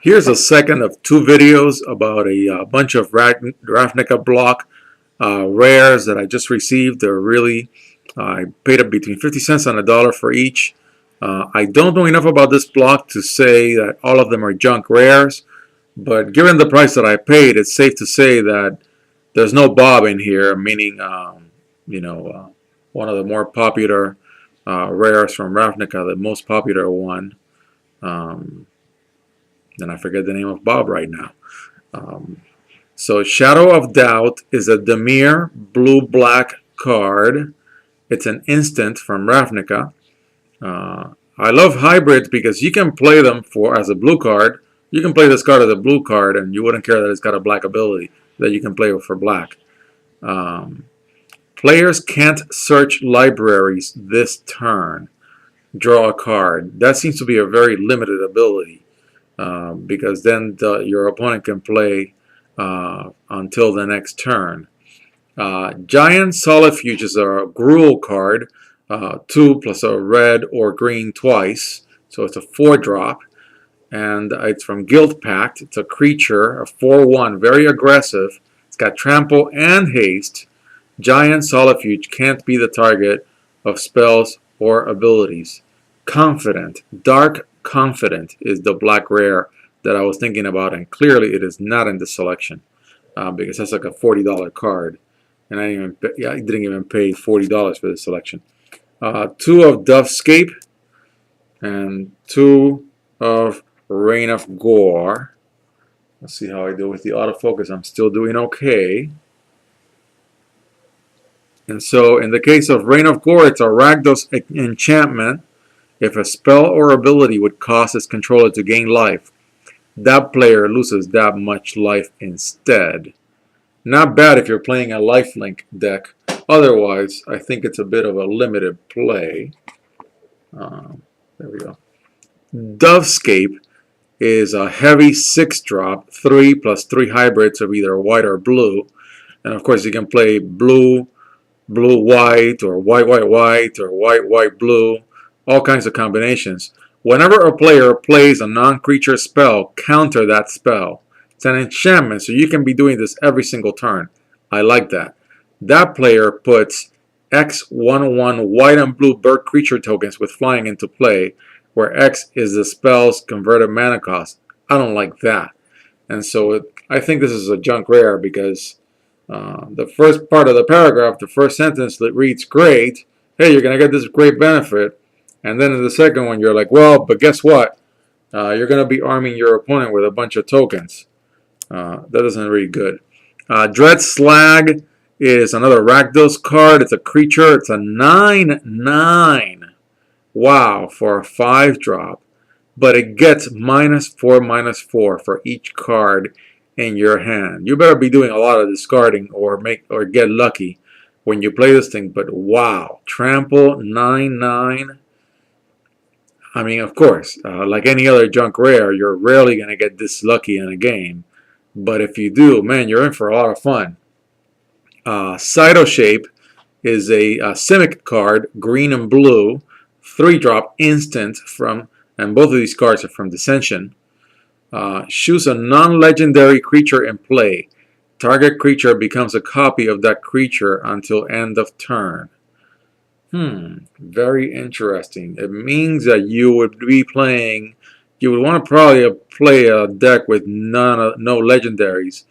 Here's a second of two videos about a bunch of Ravnica block rares that I just received. They're really, I paid up between 50 cents and $1 for each. I don't know enough about this block to say that all of them are junk rares, but given the price that I paid, it's safe to say that there's no Bob in here, meaning, one of the more popular rares from Ravnica, the most popular one. And I forget the name of Bob right now. So Shadow of Doubt is a Dimir blue-black card. It's an instant from Ravnica. I love hybrids because you can play them as a blue card. You can play this card as a blue card and you wouldn't care that it's got a black ability that you can play for black. Players can't search libraries this turn. Draw a card. That seems to be a very limited ability. Because then your opponent can play until the next turn. Giant Solifuge is a Gruel card, 2 plus a red or green twice, so it's a 4-drop, and it's from Guildpact. It's a creature, a 4/1, very aggressive. It's got trample and haste. Giant Solifuge can't be the target of spells or abilities. Confident, Dark Confident is the black rare that I was thinking about, and clearly it is not in the selection because that's like a $40 card, and I didn't even pay $40 for the selection. 2 of Dovescape and 2 of Reign of Gore. Let's see how I do with the autofocus. I'm still doing okay. And so in the case of Reign of Gore, it's a Rakdos enchantment. If a spell or ability would cause its controller to gain life, that player loses that much life instead. Not bad if you're playing a lifelink deck. Otherwise, I think it's a bit of a limited play. There we go. Dovescape is a heavy 6-drop, 3 plus 3 hybrids of either white or blue. And of course, you can play blue, blue-white, or white-white-white, or white-white-blue. All kinds of combinations. Whenever a player plays a non-creature spell, counter that spell. It's an enchantment, so you can be doing this every single turn. I like that. That player puts X 1/1 white and blue bird creature tokens with flying into play, where X is the spell's converted mana cost. I don't like that. And so I think this is a junk rare because the first part of the paragraph, the first sentence that reads great. Hey, you're going to get this great benefit. And then in the second one, you're like, well, but guess what? You're going to be arming your opponent with a bunch of tokens. That doesn't read good. Dread Slag is another Rakdos card. It's a creature. It's a 9/9. Wow, for a 5-drop. But it gets -4/-4 for each card in your hand. You better be doing a lot of discarding or get lucky when you play this thing. But wow, Trample 9/9. I mean, of course, like any other junk rare, you're rarely going to get this lucky in a game. But if you do, man, you're in for a lot of fun. Cytoshape is a Simic card, green and blue, 3-drop instant from, and both of these cards are from Dissension. Choose a non-legendary creature in play. Target creature becomes a copy of that creature until end of turn. Very interesting. It means that you would be playing, you would want to probably play a deck with no legendaries.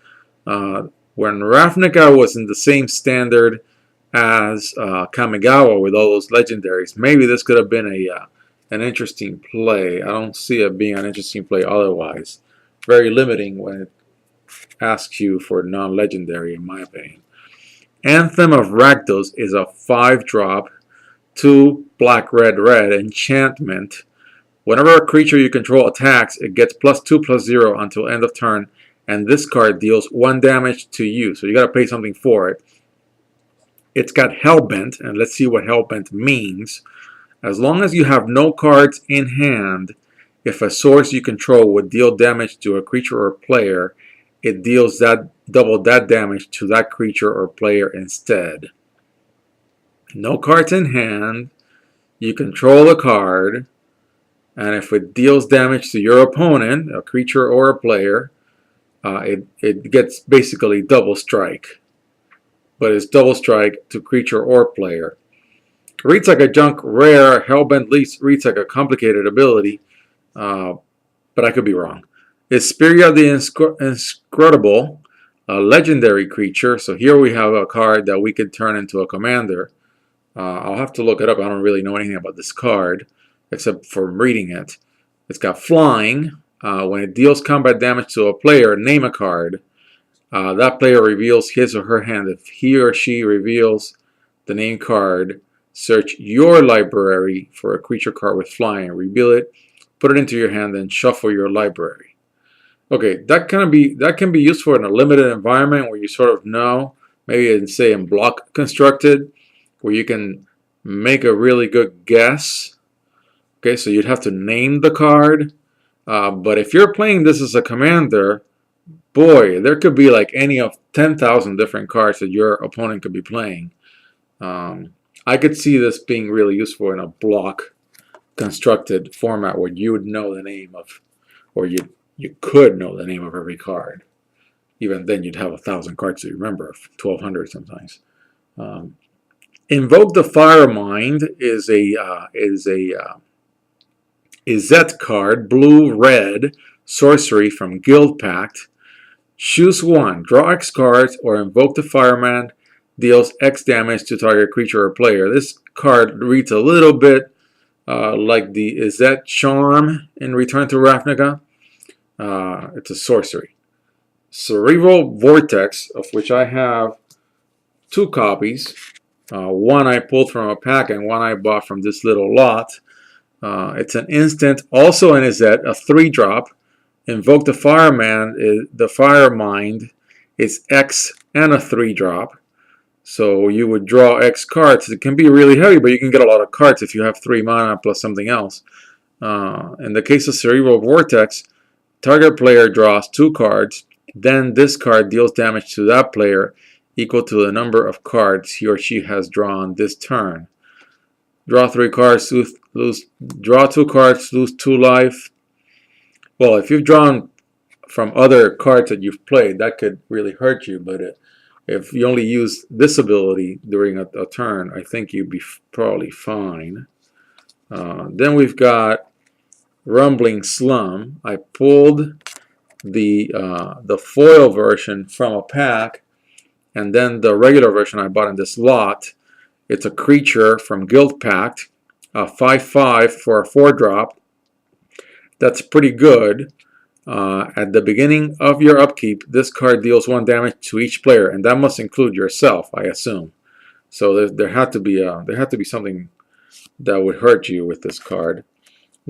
When Ravnica was in the same standard as Kamigawa with all those legendaries, maybe this could have been an interesting play. I don't see it being an interesting play otherwise. Very limiting when it asks you for non-legendary, in my opinion. Anthem of Rakdos is a 5-drop, 2 black-red-red enchantment. Whenever a creature you control attacks, it gets +2/+0 until end of turn, and this card deals 1 damage to you. So you got to pay something for it. It's got Hellbent, and let's see what Hellbent means. As long as you have no cards in hand, if a source you control would deal damage to a creature or player, it deals double that damage to that creature or player instead. No cards in hand. You control the card. And if it deals damage to your opponent, a creature or a player, it gets basically double strike. But it's double strike to creature or player. Reads like a junk rare. Hellbent Lease reads like a complicated ability, but I could be wrong. It's Spiria the Inscrutable, a legendary creature. So here we have a card that we could turn into a commander. I'll have to look it up. I don't really know anything about this card, except for reading it. It's got flying. When it deals combat damage to a player, name a card. That player reveals his or her hand. If he or she reveals the named card, search your library for a creature card with flying. Reveal it, put it into your hand, and shuffle your library. Okay, that can be useful in a limited environment where you sort of know, maybe in block constructed, where you can make a really good guess. Okay, so you'd have to name the card. But if you're playing this as a commander, boy, there could be like any of 10,000 different cards that your opponent could be playing. I could see this being really useful in a block constructed format where you would know the name of, or you could know the name of every card. Even then, you'd have 1,000 cards to remember, 1,200 sometimes. Invoke the Firemind is a Izzet card, blue-red, sorcery from Guildpact. Choose one, draw X cards, or invoke the Firemind, deals X damage to target creature or player. This card reads a little bit like the Izzet Charm in Return to Ravnica. It's a sorcery. Cerebral Vortex, of which I have 2 copies. One I pulled from a pack and one I bought from this little lot. It's an instant, also an Izzet, a 3-drop. Invoke the Firemind is X and a 3-drop. So you would draw X cards. It can be really heavy, but you can get a lot of cards if you have 3 mana plus something else. In the case of Cerebral Vortex, target player draws 2 cards. Then this card deals damage to that player equal to the number of cards he or she has drawn this turn. Draw 3 cards, draw 2 cards, lose 2 life. Well, if you've drawn from other cards that you've played, that could really hurt you. But if you only use this ability during a turn, I think you'd be probably fine. Then we've got Rumbling Slum. I pulled the foil version from a pack, and then the regular version I bought in this lot. It's a creature from Guildpact, a 5/5 for a 4-drop. That's pretty good. At the beginning of your upkeep, this card deals 1 damage to each player, and that must include yourself, I assume. So there had to be something that would hurt you with this card.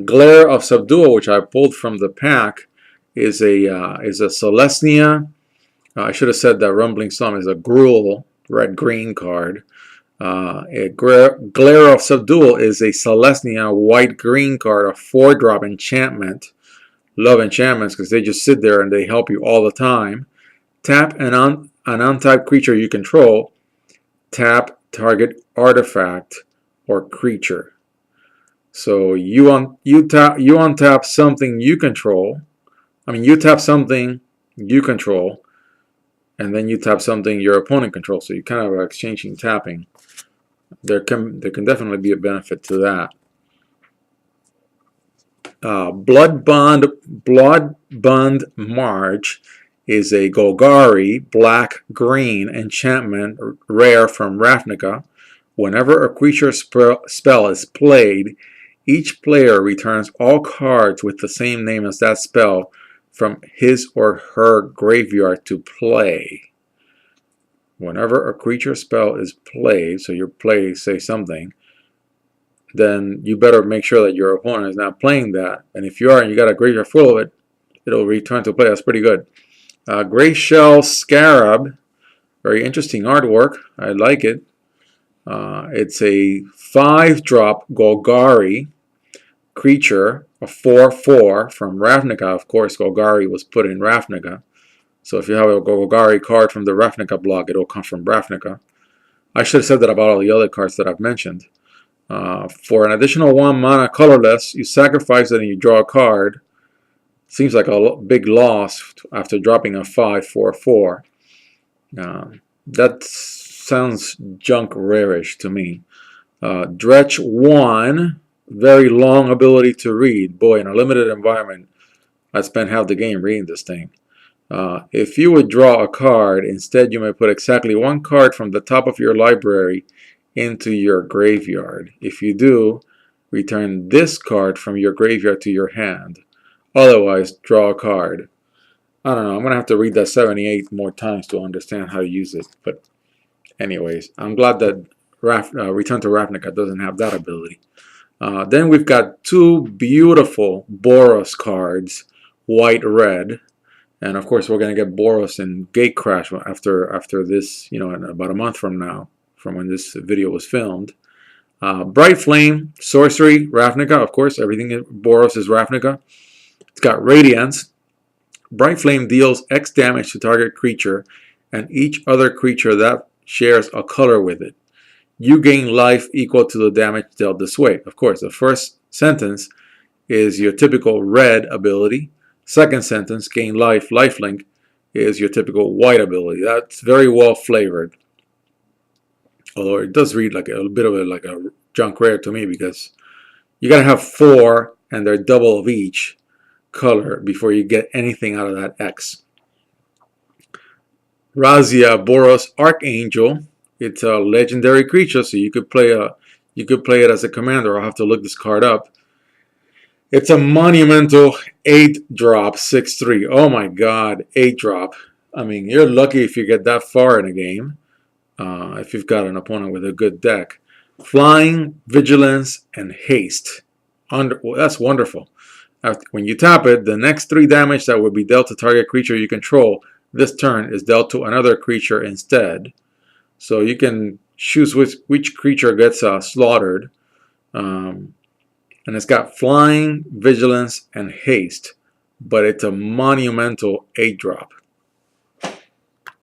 Glare of Subdual, which I pulled from the pack, is a Celestia. I should have said that Rumbling Slum is a Gruul red-green card. Glare of Subdual is a Celestia white-green card, a 4-drop enchantment. Love enchantments because they just sit there and they help you all the time. Tap an untapped creature you control. Tap target artifact or creature. So you untap something you control. You tap something you control, and then you tap something your opponent controls. So you kind of are exchanging tapping. There can definitely be a benefit to that. Bloodbond March is a Golgari black-green enchantment rare from Ravnica. Whenever a creature spell is played, each player returns all cards with the same name as that spell from his or her graveyard to play. Whenever a creature spell is played, so you play, say something, then you better make sure that your opponent is not playing that. And if you are and you got a graveyard full of it, it'll return to play. That's pretty good. Gray Shell Scarab, very interesting artwork. I like it. It's a 5-drop Golgari creature, a 4/4 from Ravnica. Of course, Golgari was put in Ravnica. So if you have a Golgari card from the Ravnica block, it'll come from Ravnica. I should have said that about all the other cards that I've mentioned. For an additional 1 mana colorless, you sacrifice it and you draw a card. Seems like a big loss after dropping a 5 for a 4. That sounds junk rarish to me. Dretch 1, very long ability to read. Boy, in a limited environment, I spent half the game reading this thing. If you would draw a card, instead you may put exactly 1 card from the top of your library into your graveyard. If you do, return this card from your graveyard to your hand. Otherwise, draw a card. I don't know, I'm going to have to read that 78 more times to understand how to use it. But anyways, I'm glad that Return to Ravnica doesn't have that ability. Then we've got 2 beautiful Boros cards, white-red. And of course, we're going to get Boros in Gatecrash after this, in about a month from now, from when this video was filmed. Bright Flame, Sorcery, Ravnica. Of course, everything in Boros is Ravnica. It's got Radiance. Bright Flame deals X damage to target creature and each other creature that shares a color with it. You gain life equal to the damage dealt this way. Of course, the first sentence is your typical red ability. Second sentence, gain life, lifelink, is your typical white ability. That's very well flavored. Although it does read like a bit of like a junk rare to me, because you gotta have 4 and they're double of each color before you get anything out of that X. Razia Boros Archangel. It's a legendary creature, so you could play it as a commander. I'll have to look this card up. It's a monumental 8-drop 6/3. Oh my god, 8-drop. I mean, you're lucky if you get that far in a game. If you've got an opponent with a good deck. Flying, Vigilance, and Haste. That's wonderful. When you tap it, the next 3 damage that would be dealt to target creature you control this turn is dealt to another creature instead. So you can choose which creature gets slaughtered. And it's got Flying, Vigilance, and Haste. But it's a monumental 8-drop.